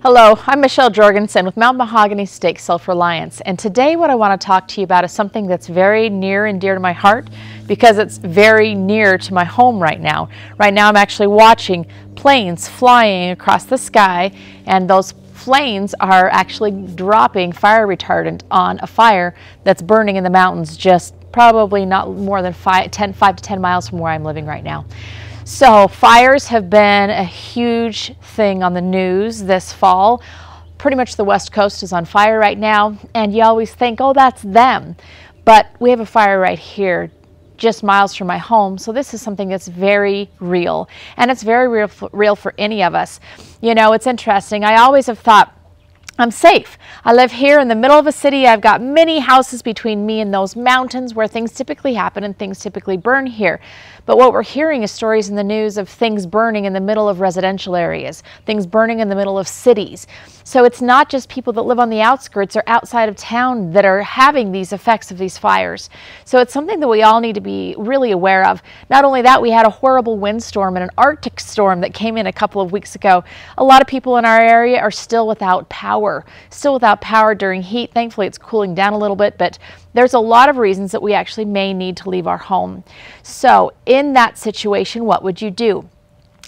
Hello, I'm Michelle Jorgensen with Mount Mahogany Stake Self-Reliance, and today what I want to talk to you about is something that's very near and dear to my heart because it's very near to my home right now. Right now I'm actually watching planes flying across the sky, and those planes are actually dropping fire retardant on a fire that's burning in the mountains just probably not more than 5 to 10 miles from where I'm living right now. So fires have been a huge thing on the news this fall. Pretty much the West Coast is on fire right now, and you always think, oh, that's them. But we have a fire right here, just miles from my home, so this is something that's very real, and it's very real for any of us. You know, it's interesting. I always have thought, I'm safe. I live here in the middle of a city. I've got many houses between me and those mountains where things typically happen and things typically burn here. But what we're hearing is stories in the news of things burning in the middle of residential areas, things burning in the middle of cities. So it's not just people that live on the outskirts or outside of town that are having these effects of these fires. So it's something that we all need to be really aware of. Not only that, we had a horrible windstorm and an Arctic storm that came in a couple of weeks ago. A lot of people in our area are still without power during heat. Thankfully, it's cooling down a little bit, but there's a lot of reasons that we actually may need to leave our home. So in that situation, what would you do?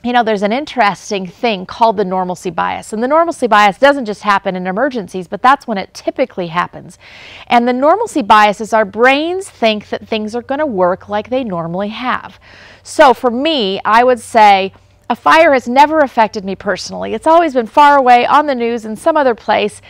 You know, there's an interesting thing called the normalcy bias. And the normalcy bias doesn't just happen in emergencies, but that's when it typically happens. And the normalcy bias is our brains think that things are going to work like they normally have. So for me, I would say a fire has never affected me personally. It's always been far away on the news in some other place.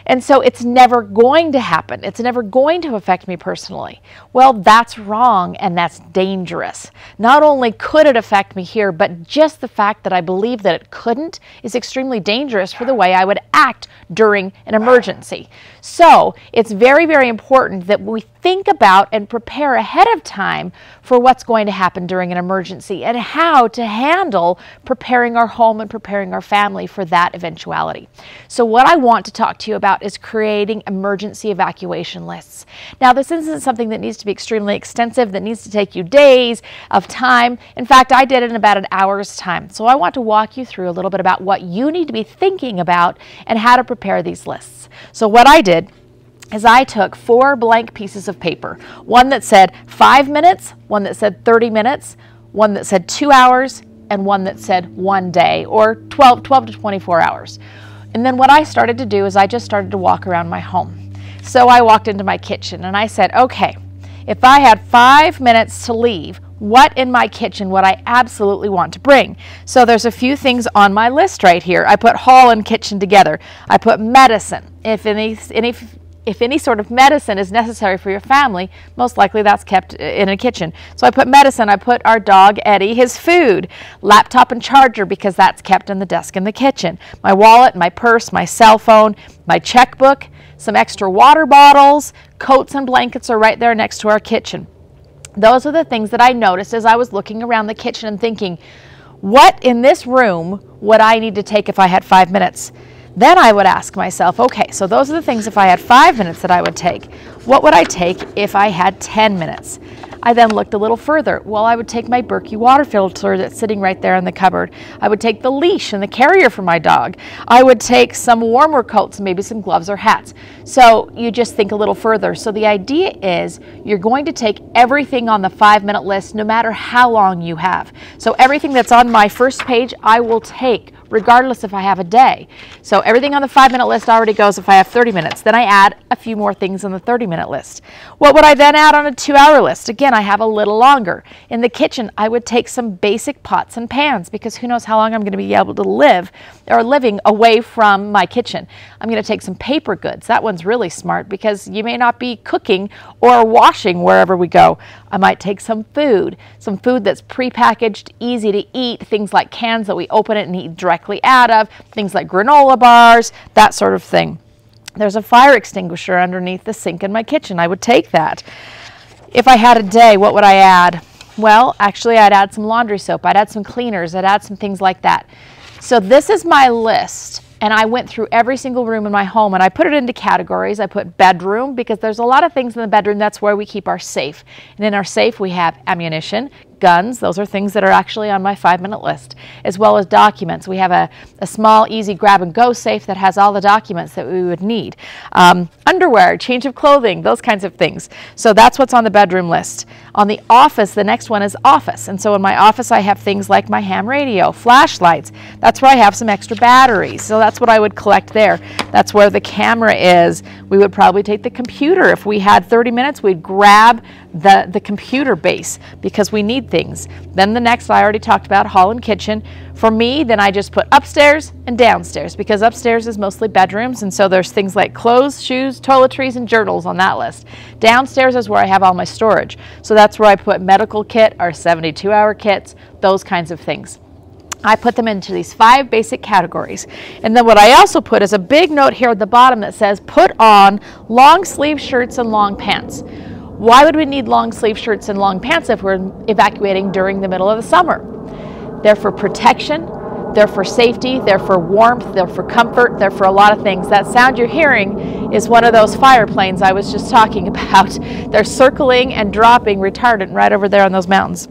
And so it's never going to happen. It's never going to affect me personally. Well, that's wrong, and that's dangerous. Not only could it affect me here, but just the fact that I believe that it couldn't is extremely dangerous for the way I would act during an emergency. So it's very, very important that we think about and prepare ahead of time for what's going to happen during an emergency and how to handle preparing our home and preparing our family for that eventuality. So what I want to talk to you about is creating emergency evacuation lists. Now, this isn't something that needs to be extremely extensive, that needs to take you days of time. In fact, I did it in about an hour's time. So I want to walk you through a little bit about what you need to be thinking about and how to prepare these lists. So what I did is I took 4 blank pieces of paper, one that said 5 minutes, one that said 30 minutes, one that said 2 hours, and one that said 1 day, or 12 to 24 hours. And then what I started to do is I just started to walk around my home. So I walked into my kitchen and I said, okay, if I had 5 minutes to leave, what in my kitchen would I absolutely want to bring? So there's a few things on my list right here. I put hall and kitchen together. I put medicine. If any sort of medicine is necessary for your family, most likely that's kept in a kitchen. So I put medicine, I put our dog Eddie, his food, laptop and charger, because that's kept in the desk in the kitchen, my wallet, my purse, my cell phone, my checkbook, some extra water bottles, coats and blankets are right there next to our kitchen. Those are the things that I noticed as I was looking around the kitchen and thinking, what in this room would I need to take if I had 5 minutes? Then I would ask myself, okay, so those are the things if I had 5 minutes that I would take. What would I take if I had 10 minutes? I then looked a little further. Well, I would take my Berkey water filter that's sitting right there in the cupboard. I would take the leash and the carrier for my dog. I would take some warmer coats, maybe some gloves or hats. So you just think a little further. So the idea is you're going to take everything on the 5-minute list no matter how long you have. So everything that's on my first page, I will take regardless if I have a day. So everything on the 5-minute list already goes if I have 30 minutes. Then I add a few more things on the 30-minute list. What would I then add on a 2-hour list? Again, I have a little longer. In the kitchen, I would take some basic pots and pans because who knows how long I'm going to be able to living away from my kitchen. I'm going to take some paper goods. That one's really smart because you may not be cooking or washing wherever we go. I might take some food that's prepackaged, easy to eat, things like cans that we open it and eat directly out of, things like granola bars, that sort of thing. There's a fire extinguisher underneath the sink in my kitchen. I would take that. If I had a day, what would I add? Well, actually, I'd add some laundry soap. I'd add some cleaners. I'd add some things like that. So this is my list. And I went through every single room in my home and I put it into categories. I put bedroom because there's a lot of things in the bedroom. That's where we keep our safe. And in our safe we have ammunition, guns. Those are things that are actually on my 5-minute list, as well as documents. We have a small, easy grab-and-go safe that has all the documents that we would need. Underwear, change of clothing, those kinds of things. So that's what's on the bedroom list. On the office, the next one is office. And so in my office, I have things like my ham radio, flashlights. That's where I have some extra batteries. So that's what I would collect there. That's where the camera is. We would probably take the computer. If we had 30 minutes, we'd grab the computer base because we need things. Then the next, I already talked about, hall and kitchen. For me, then I just put upstairs and downstairs because upstairs is mostly bedrooms, and so there's things like clothes, shoes, toiletries, and journals on that list. Downstairs is where I have all my storage. So that's where I put medical kit, our 72-hour kits, those kinds of things. I put them into these 5 basic categories. And then what I also put is a big note here at the bottom that says, put on long sleeve shirts and long pants. Why would we need long sleeve shirts and long pants if we're evacuating during the middle of the summer? They're for protection, they're for safety, they're for warmth, they're for comfort, they're for a lot of things. That sound you're hearing is one of those fire planes I was just talking about. They're circling and dropping retardant right over there on those mountains.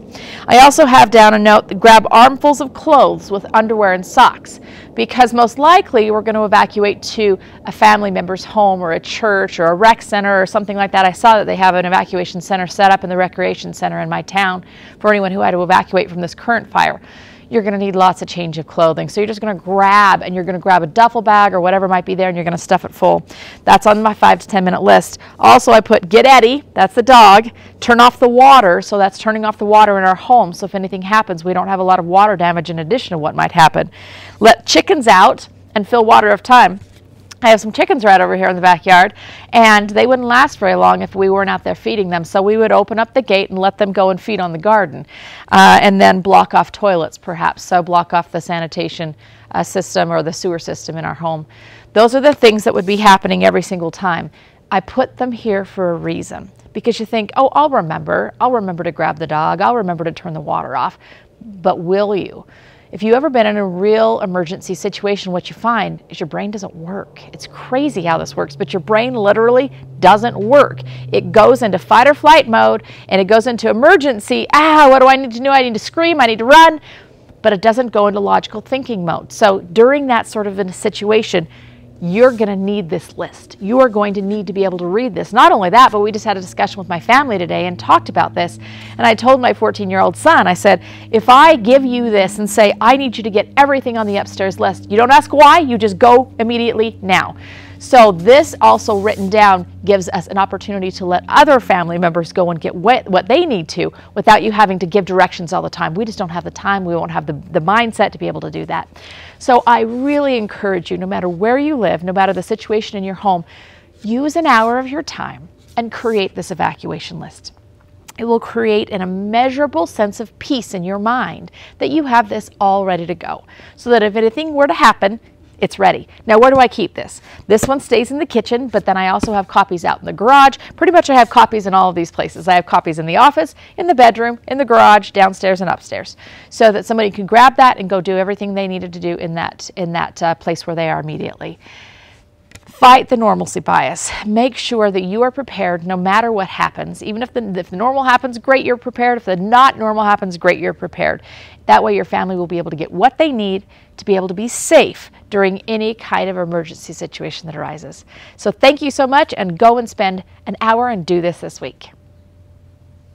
I also have down a note that grab armfuls of clothes with underwear and socks, because most likely we're going to evacuate to a family member's home or a church or a rec center or something like that. I saw that they have an evacuation center set up in the recreation center in my town for anyone who had to evacuate from this current fire. You're going to need lots of change of clothing. So you're just going to grab a duffel bag or whatever might be there, and you're going to stuff it full. That's on my 5 to 10 minute list. Also, I put get Eddie, that's the dog, turn off the water, so that's turning off the water in our home. So if anything happens, we don't have a lot of water damage in addition to what might happen. Let chickens out and fill water of time. I have some chickens right over here in the backyard, and they wouldn't last very long if we weren't out there feeding them. So we would open up the gate and let them go and feed on the garden, and then block off toilets perhaps. So block off the sanitation system or the sewer system in our home. Those are the things that would be happening every single time. I put them here for a reason, because you think, oh, I'll remember to grab the dog, I'll remember to turn the water off. But will you? If you've ever been in a real emergency situation, what you find is your brain doesn't work. It's crazy how this works, but your brain literally doesn't work. It goes into fight or flight mode, and it goes into emergency. What do I need to do? I need to scream, I need to run, but it doesn't go into logical thinking mode. So during that sort of a situation, you're going to need this list. You are going to need to be able to read this. Not only that, but we just had a discussion with my family today and talked about this. And I told my 14-year-old son, I said, if I give you this and say, I need you to get everything on the upstairs list, you don't ask why, you just go immediately now. So this also written down gives us an opportunity to let other family members go and get what they need to without you having to give directions all the time. We just don't have the time. We won't have the mindset to be able to do that. So I really encourage you, no matter where you live, no matter the situation in your home, use an hour of your time and create this evacuation list. It will create an immeasurable sense of peace in your mind that you have this all ready to go, so that if anything were to happen, it's ready. Now, where do I keep this? This one stays in the kitchen, but then I also have copies out in the garage. Pretty much I have copies in all of these places. I have copies in the office, in the bedroom, in the garage, downstairs, and upstairs, so that somebody can grab that and go do everything they needed to do in that place where they are immediately. Fight the normalcy bias. Make sure that you are prepared no matter what happens. Even if the normal happens, great, you're prepared. If the not normal happens, great, you're prepared. That way your family will be able to get what they need to be able to be safe during any kind of emergency situation that arises. So thank you so much, and go and spend an hour and do this week.